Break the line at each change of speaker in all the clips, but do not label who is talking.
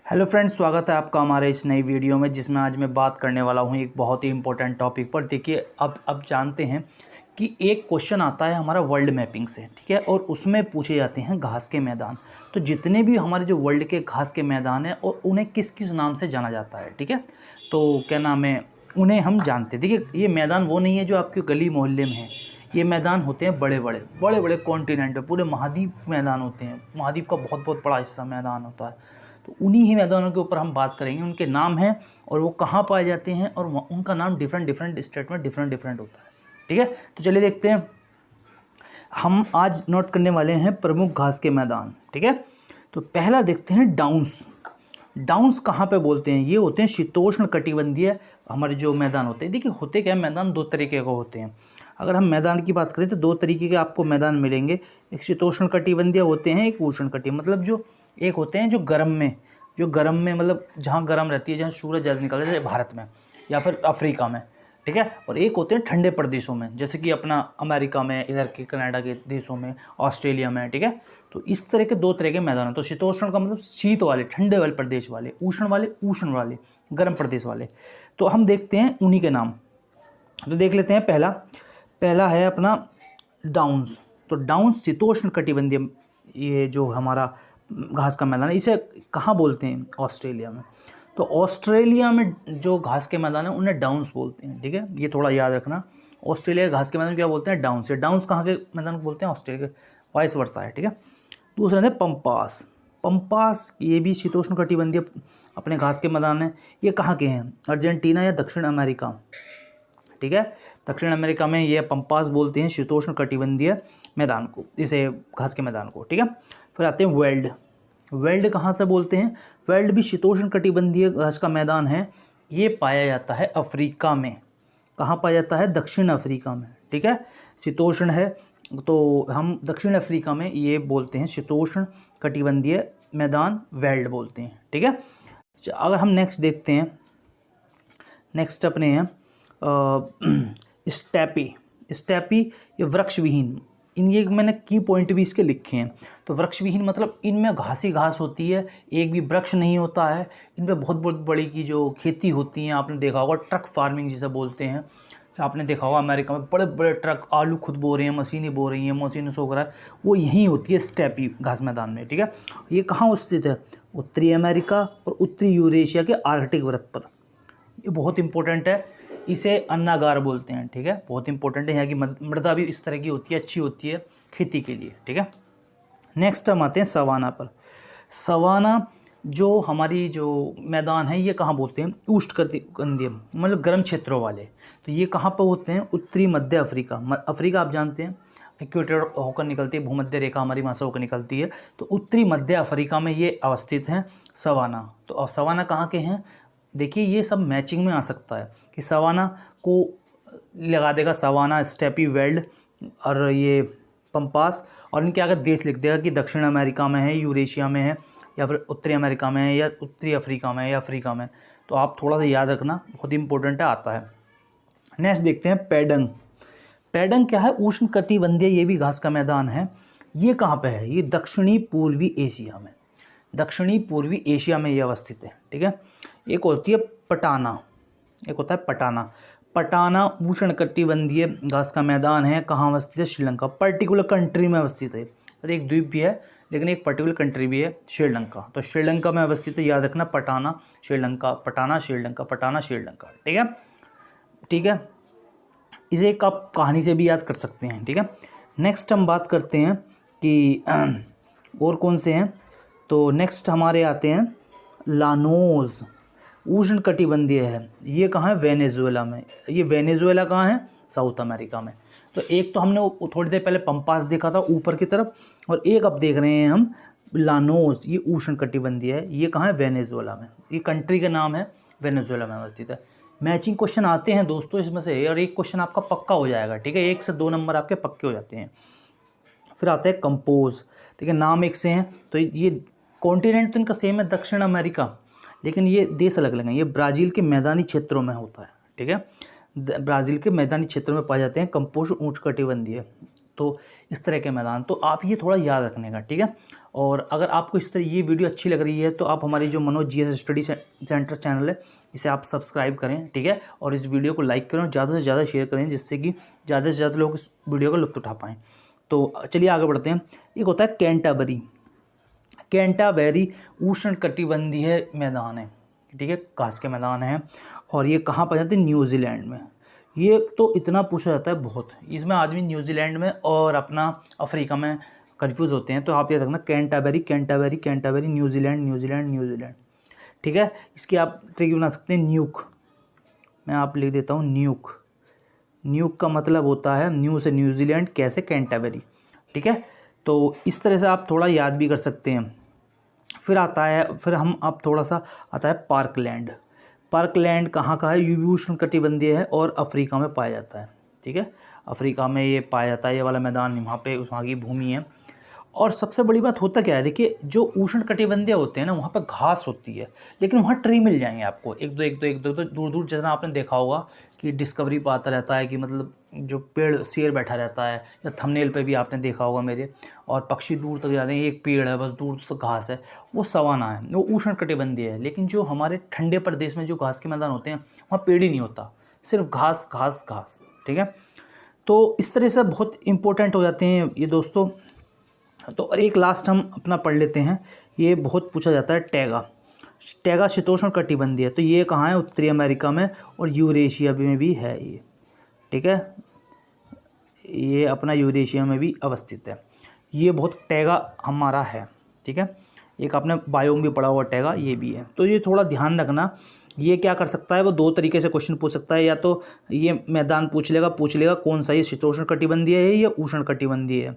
Hello friends, स्वागत है आपका हमारे इस नई वीडियो में जिसमें आज मैं बात करने वाला हूं एक बहुत ही इंपॉर्टेंट टॉपिक पर। देखिए, अब जानते हैं कि एक क्वेश्चन आता है हमारा वर्ल्ड मैपिंग से, ठीक है, और उसमें पूछे जाते हैं घास के मैदान। तो जितने भी हमारे जो वर्ल्ड के घास के मैदान हैं और उन्हें किस किस नाम से जाना जाता है, ठीक है। तो क्या नाम है, उन्हें हम जानते हैं। देखिए, ये मैदान वो नहीं है जो आपके गली मोहल्ले में है। ये मैदान होते हैं बड़े बड़े कॉन्टिनेंट पे, पूरे महाद्वीप मैदान होते हैं। महाद्वीप का बहुत बहुत बड़ा हिस्सा मैदान होता है। तो उन्हीं ही मैदानों के ऊपर हम बात करेंगे, उनके नाम हैं और वो कहाँ पाए जाते हैं, और उनका नाम डिफरेंट स्टेट में डिफरेंट होता है, ठीक है। तो चलिए देखते हैं। हम आज नोट करने वाले हैं प्रमुख घास के मैदान, ठीक है। तो पहला देखते हैं डाउन्स। डाउन्स कहाँ पे बोलते हैं? ये होते हैं शीतोष्ण कटिबंधीय हमारे जो मैदान होते हैं। देखिए, होते क्या है, मैदान दो तरीके के होते हैं। अगर हम मैदान की बात करें तो दो तरीके के आपको मैदान मिलेंगे। एक शीतोष्ण कटिबंधीय होते हैं, एक उष्ण कटिबंधीय, मतलब जो एक होते हैं जो गर्म में मतलब जहाँ गर्म रहती है, जहाँ सूरज ज़्यादा निकलता है, जैसे भारत में या फिर अफ्रीका में, ठीक है। और एक होते हैं ठंडे प्रदेशों में, जैसे कि अपना अमेरिका में, इधर के कनाडा के देशों में, ऑस्ट्रेलिया में, ठीक है। तो इस तरह के दो तरह के मैदान हैं। तो शीतोष्ण का मतलब शीत वाले, ठंडे वाले प्रदेश वाले, उष्ण वाले गर्म प्रदेश वाले। तो हम देखते हैं उन्हीं के नाम। तो देख लेते हैं। पहला है अपना डाउन्स। तो डाउन्स शीतोष्ण कटिबंधीय, ये जो हमारा घास का मैदान है, इसे कहाँ बोलते हैं? ऑस्ट्रेलिया में। तो ऑस्ट्रेलिया में जो घास के मैदान है उन्हें डाउन्स बोलते हैं, ठीक है। ये थोड़ा याद रखना। ऑस्ट्रेलिया के घास के मैदान क्या बोलते हैं? डाउन्स। ये डाउन्स कहाँ के मैदान को बोलते हैं? ऑस्ट्रेलिया के, वाइस वर्सा है, ठीक है। दूसरा है पंपास। पंपास ये भी शीतोष्ण कटिबंधीय अपने घास के मैदान है। ये कहाँ के हैं? अर्जेंटीना या दक्षिण अमेरिका, ठीक है। दक्षिण अमेरिका में ये पंपास बोलते हैं शीतोष्ण कटिबंधीय मैदान को, इसे घास के मैदान को, ठीक है। फिर आते हैं वेल्ड। वेल्ड कहाँ से बोलते हैं? वेल्ड भी शीतोष्ण कटिबंधीय घास का मैदान है। ये पाया जाता है अफ्रीका में। कहाँ पाया जाता है? दक्षिण अफ्रीका में, ठीक है। शीतोष्ण है तो हम दक्षिण अफ्रीका में ये बोलते हैं शीतोष्ण कटिबंधीय मैदान, वेल्ड बोलते हैं, ठीक है। अगर हम नेक्स्ट देखते हैं, नेक्स्ट अपने हैं स्टेपी ये वृक्ष विहीन। इन ये मैंने की पॉइंट भी इसके लिखे हैं। तो वृक्ष विहीन मतलब इनमें घास ही घास होती है, एक भी वृक्ष नहीं होता है। इनमें बहुत बहुत बड़ी की जो खेती होती है, आपने देखा होगा ट्रक फार्मिंग जिसे बोलते हैं। आपने देखा होगा अमेरिका में बड़े बड़े ट्रक आलू खुद बो रहे हैं, मशीनें बो रही हैं, मशीनें सो रहा है, वो यहीं होती है स्टेपी घास मैदान में, ठीक है। ये कहाँ स्थित है? उत्तरी अमेरिका और उत्तरी यूरेशिया के आर्कटिक वृत्त पर। ये बहुत इंपॉर्टेंट है। इसे अन्नागार बोलते हैं, ठीक है। बहुत इंपॉर्टेंट है। यहाँ की मृदा भी इस तरह की होती है, अच्छी होती है खेती के लिए, ठीक है। नेक्स्ट हम आते हैं सवाना पर। सवाना जो हमारी जो मैदान है, ये कहाँ बोलते हैं? उष्णकटिबंधीय, मतलब गर्म क्षेत्रों वाले। तो ये कहाँ पर होते हैं? उत्तरी मध्य अफ्रीका। अफ्रीका आप जानते हैं इक्वेटर होकर निकलती है, भूमध्य रेखा हमारी वहाँ से होकर निकलती है। तो उत्तरी मध्य अफ्रीका में ये अवस्थित हैं सवाना। तो अब सवाना कहाँ के हैं? देखिए, ये सब मैचिंग में आ सकता है कि सवाना को लगा देगा सवाना, स्टेपी, वेल्ड और ये पंपास, और इनके आगे देश लिख देगा कि दक्षिण अमेरिका में है, यूरेशिया में है, या फिर उत्तरी अमेरिका में है, या उत्तरी अफ्रीका में है, या अफ्रीका में। तो आप थोड़ा सा याद रखना, बहुत इंपॉर्टेंट है, आता है। नेक्स्ट देखते हैं पैडंग। पैडंग क्या है? उष्ण कटिबंधीय, ये भी घास का मैदान है। ये कहाँ पे है? ये दक्षिणी पूर्वी एशिया में, दक्षिणी पूर्वी एशिया में ये अवस्थित है, ठीक है। एक होती है पटाना, एक होता है पटाना। पटाना उष्ण कटिबंधीय घास का मैदान है। कहाँ अवस्थित है? श्रीलंका, पर्टिकुलर कंट्री में अवस्थित है। और एक द्वीप भी है, लेकिन एक पर्टिकुलर कंट्री भी है, श्रीलंका। तो श्रीलंका में अवस्थित है, याद रखना, पटाना श्रीलंका, पटाना श्रीलंका, पटाना श्रीलंका, ठीक है, ठीक है। इसे एक आप कहानी से भी याद कर सकते हैं, ठीक है। नेक्स्ट हम बात करते हैं कि और कौन से हैं। तो नेक्स्ट हमारे आते हैं लानोस। उष्ण कटिबंधीय है। ये कहाँ है? वेनेजुएला में। ये वेनेजुएला कहाँ है? साउथ अमेरिका में। तो एक तो हमने थोड़ी देर पहले पंपास देखा था ऊपर की तरफ, और एक अब देख रहे हैं हम लानोस। ये उष्ण कटिबंधीय है। ये कहाँ है? वेनेजुएला में। ये कंट्री का नाम है, वेनेजुएला में अवस्थित है। मैचिंग क्वेश्चन आते हैं दोस्तों इसमें से, और एक क्वेश्चन आपका पक्का हो जाएगा, ठीक है। 1 से 2 नंबर आपके पक्के हो जाते हैं। फिर आता है कंपोज, ठीक है। नाम एक से हैं, तो ये कॉन्टिनेंट तो इनका सेम है, दक्षिण अमेरिका, लेकिन ये देश अलग अलग हैं। ये ब्राज़ील के मैदानी क्षेत्रों में होता है, ठीक है। ब्राज़ील के मैदानी क्षेत्रों में पाए जाते हैं कंपोज उष्णकटिबंधीय, तो इस तरह के मैदान, तो आप ये थोड़ा याद रखने का, ठीक है। और अगर आपको इस तरह ये वीडियो अच्छी लग रही है तो आप हमारी जो Manoj GS study centre channel है इसे आप सब्सक्राइब करें, ठीक है। और इस वीडियो को लाइक करें और ज़्यादा से ज़्यादा शेयर करें, जिससे कि ज़्यादा से ज़्यादा लोग इस वीडियो का लुत्फ़ उठा पाएँ। तो चलिए आगे बढ़ते हैं। एक होता है कैंटरबरी। कैंटरबरी उष्णकटिबंधीय मैदान है, ठीक है, घास के मैदान है। और ये कहाँ पाए जाते हैं? न्यूजीलैंड में। ये तो इतना पूछा जाता है बहुत, इसमें आदमी न्यूजीलैंड में और अपना अफ्रीका में कंफ्यूज होते हैं। तो आप ये रखना Canterbury Canterbury Canterbury, New Zealand New Zealand New Zealand, ठीक है। इसकी आप ट्रिक बना सकते हैं न्यूक। मैं आप लिख देता हूँ न्यूक। न्यूक का मतलब होता है न्यू से न्यूजीलैंड, कैसे कैंटरबरी, ठीक है। तो इस तरह से आप थोड़ा याद भी कर सकते हैं। फिर आता है, फिर हम अब थोड़ा सा आता है पार्कलैंड। पार्कलैंड कहाँ का है? ये भी उष्णकटिबंधीय है और अफ्रीका में पाया जाता है, ठीक है। अफ्रीका में ये पाया जाता है, ये वाला मैदान, वहाँ पे वहाँ की भूमि है। और सबसे बड़ी बात होता क्या है, देखिए जो उष्णकटिबंधीय होते हैं ना, वहाँ पर घास होती है, लेकिन वहाँ ट्री मिल जाएंगे आपको एक दो तो दूर दूर, जैसा आपने देखा होगा कि डिस्कवरी पर आता रहता है कि मतलब जो पेड़ शेर बैठा रहता है, या थंबनेल पे भी आपने देखा होगा मेरे, और पक्षी दूर तक जाते हैं, एक पेड़ है बस, दूर तक घास है, वो सवाना है, वो उष्णकटिबंधीय है। लेकिन जो हमारे ठंडे प्रदेश में जो घास के मैदान होते हैं, वहाँ पेड़ ही नहीं होता, सिर्फ घास घास घास, ठीक है। तो इस तरह से बहुत इंपॉर्टेंट हो जाते हैं ये दोस्तों। तो और एक लास्ट हम अपना पढ़ लेते हैं, ये बहुत पूछा जाता है, टैगा। टैगा शीतोष्ण कटिबंधीय है, तो ये कहाँ है? उत्तरी अमेरिका में और यूरेशिया में भी है ये, ठीक है। ये अपना यूरेशिया में भी अवस्थित है। ये बहुत टैगा हमारा है, ठीक है। एक आपने बायोम भी पढ़ा हुआ टैगा, ये भी है। तो ये थोड़ा ध्यान रखना, ये क्या कर सकता है, वो दो तरीके से क्वेश्चन पूछ सकता है। या तो ये मैदान पूछ लेगा कौन सा ये शीतोष्ण कटिबंधीय है या उष्ण कटिबंधीय है,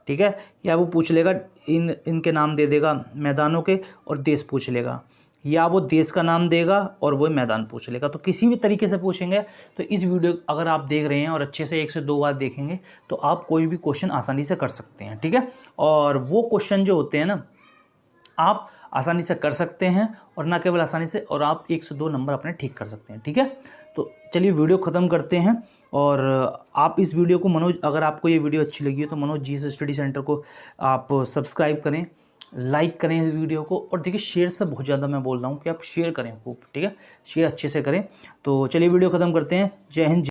ठीक है। या वो पूछ लेगा इनके नाम दे देगा मैदानों के और देश पूछ लेगा, या वो देश का नाम देगा और वो मैदान पूछ लेगा। तो किसी भी तरीके से पूछेंगे। तो इस वीडियो अगर आप देख रहे हैं और अच्छे से 1 से 2 बार देखेंगे तो आप कोई भी क्वेश्चन आसानी से कर सकते हैं, ठीक है। और वो क्वेश्चन जो होते हैं ना, आप आसानी से कर सकते हैं, और ना केवल आसानी से, और आप 1 से 2 नंबर अपने ठीक कर सकते हैं, ठीक है। तो चलिए वीडियो ख़त्म करते हैं। और आप इस वीडियो को अगर आपको ये वीडियो अच्छी लगी है तो मनोज जीएस स्टडी सेंटर को आप सब्सक्राइब करें, लाइक करें इस वीडियो को। और देखिए शेयर से बहुत ज़्यादा मैं बोल रहा हूँ कि आप शेयर करें खूब, ठीक है, शेयर अच्छे से करें। तो चलिए वीडियो ख़त्म करते हैं। जय हिंद।